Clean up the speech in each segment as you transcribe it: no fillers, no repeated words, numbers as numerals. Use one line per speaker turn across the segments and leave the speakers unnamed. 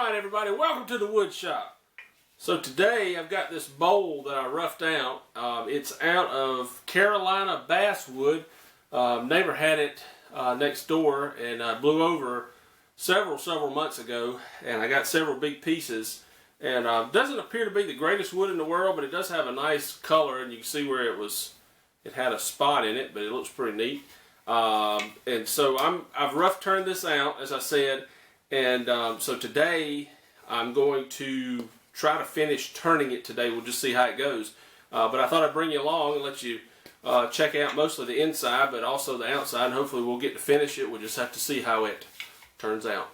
Alright everybody, welcome to the wood shop. So today I've got this bowl that I roughed out. It's out of Carolina Basswood. Neighbor had it next door and blew over several months ago, and I got several big pieces. And doesn't appear to be the greatest wood in the world, but it does have a nice color, and you can see where it had a spot in it, but it looks pretty neat. And so I've rough turned this out, as I said, and so today I'm going to try to finish turning it today. We'll just see how it goes. But I thought I'd bring you along and let you check out mostly the inside, but also the outside, and hopefully we'll get to finish it. We'll just have to see how it turns out.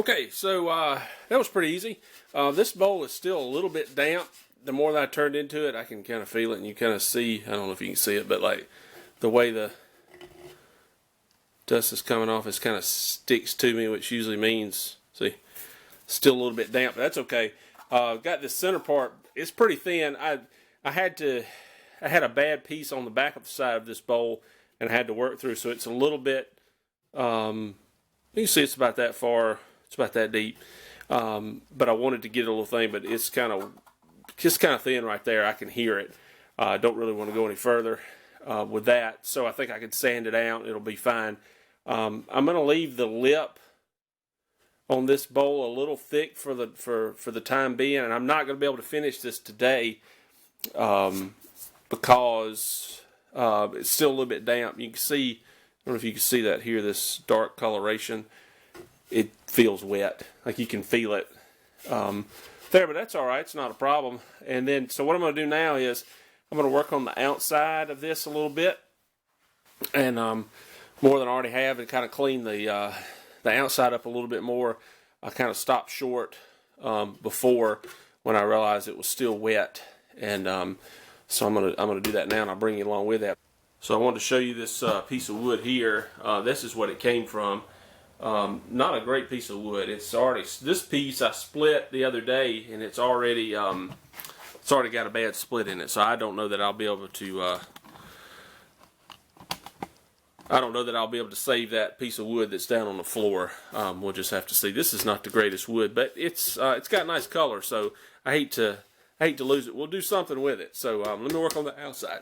Okay, so that was pretty easy. This bowl is still a little bit damp. The more that I turned into it, I can kind of feel it, and you kind of see, I don't know if you can see it, but like the way the dust is coming off, it kind of sticks to me, which usually means, see, still a little bit damp, but that's okay. Got this center part, it's pretty thin. I had a bad piece on the back of the side of this bowl, and I had to work through, so it's a little bit, you can see it's about that far, it's about that deep, but I wanted to get a little thing, but it's just kind of thin right there. I can hear it. I don't really want to go any further with that, so I think I could sand it out. It'll be fine. I'm going to leave the lip on this bowl a little thick for the time being, and I'm not going to be able to finish this today because it's still a little bit damp. You can see, I don't know if you can see that here, this dark coloration. It feels wet, like you can feel it there, but that's all right. It's not a problem. And then, so what I'm going to do now is I'm going to work on the outside of this a little bit, and more than I already have, and kind of clean the outside up a little bit more. I kind of stopped short before when I realized it was still wet, and so I'm gonna do that now, and I'll bring you along with that. So I wanted to show you this piece of wood here. This is what it came from. Not a great piece of wood. It's already, this piece I split the other day, and it's already got a bad split in it. So I don't know that I'll be able to. I don't know that I'll be able to save that piece of wood that's down on the floor. We'll just have to see. This is not the greatest wood, but it's got nice color. So I hate to lose it. We'll do something with it. So let me work on the outside.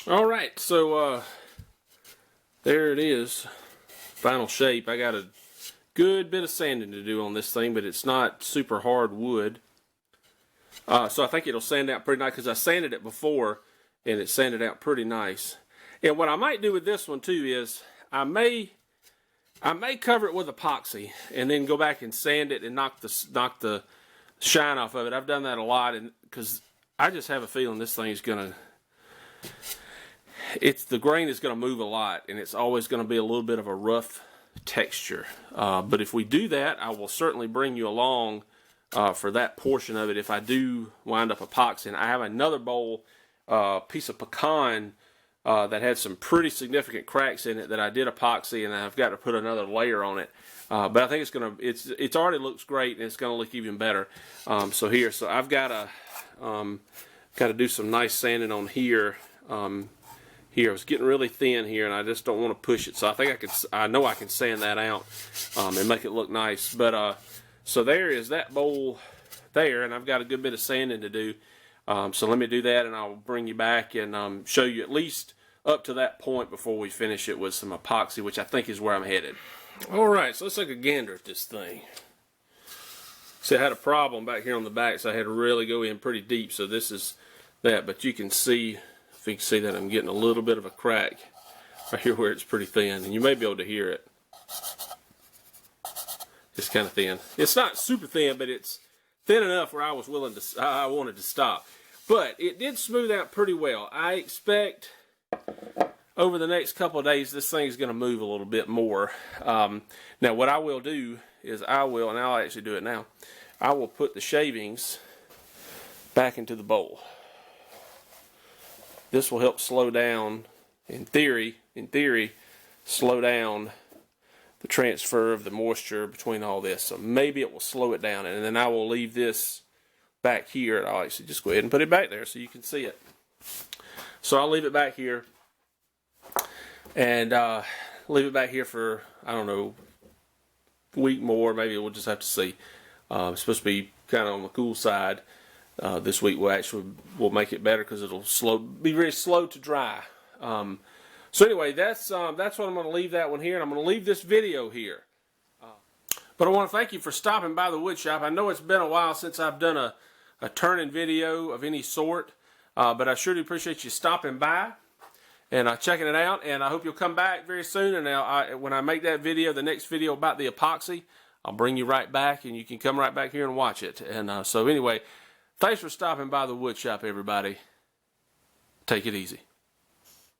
All right, so there it is. final shape. I got a good bit of sanding to do on this thing, but it's not super hard wood. So I think it'll sand out pretty nice because I sanded it before and it sanded out pretty nice. And what I might do with this one too is I may cover it with epoxy and then go back and sand it and knock the shine off of it. I've done that a lot, and because I just have a feeling this thing is gonna, the grain is gonna move a lot, and it's always gonna be a little bit of a rough texture. But if we do that, I will certainly bring you along for that portion of it if I do wind up epoxying. I have another bowl, piece of pecan that had some pretty significant cracks in it that I did epoxy, and I've got to put another layer on it. But I think it's already looks great, and it's gonna look even better. So I've got to do some nice sanding on here. Here, it's getting really thin here, and I just don't want to push it. So I think I know I can sand that out and make it look nice. But so there is that bowl there, and I've got a good bit of sanding to do. So let me do that, and I'll bring you back and show you at least up to that point before we finish it with some epoxy, which I think is where I'm headed. Alright, so let's take a gander at this thing. See, I had a problem back here on the back, so I had to really go in pretty deep, so this is that. But you can see, if you can see that I'm getting a little bit of a crack right here where it's pretty thin, and you may be able to hear it. It's kind of thin. It's not super thin, but it's thin enough where I wanted to stop. But it did smooth out pretty well. I expect over the next couple of days this thing is going to move a little bit more. Now what I will do is and I'll actually do it now, I will put the shavings back into the bowl. This will help slow down, in theory, slow down the transfer of the moisture between all this. So maybe it will slow it down, and then I will leave this back here. I'll actually just go ahead and put it back there so you can see it. So I'll leave it back here, and leave it back here for, I don't know, a week more. Maybe we'll just have to see. It's supposed to be kind of on the cool side. This week we'll make it better because it'll be very slow to dry. So anyway, that's what I'm going to leave that one here, and I'm going to leave this video here. But I want to thank you for stopping by the wood shop. I know it's been a while since I've done a turning video of any sort, but I sure do appreciate you stopping by and checking it out. And I hope you'll come back very soon. And when I make that video, the next video about the epoxy, I'll bring you right back, and you can come right back here and watch it. And so anyway, thanks for stopping by the wood shop, everybody. Take it easy.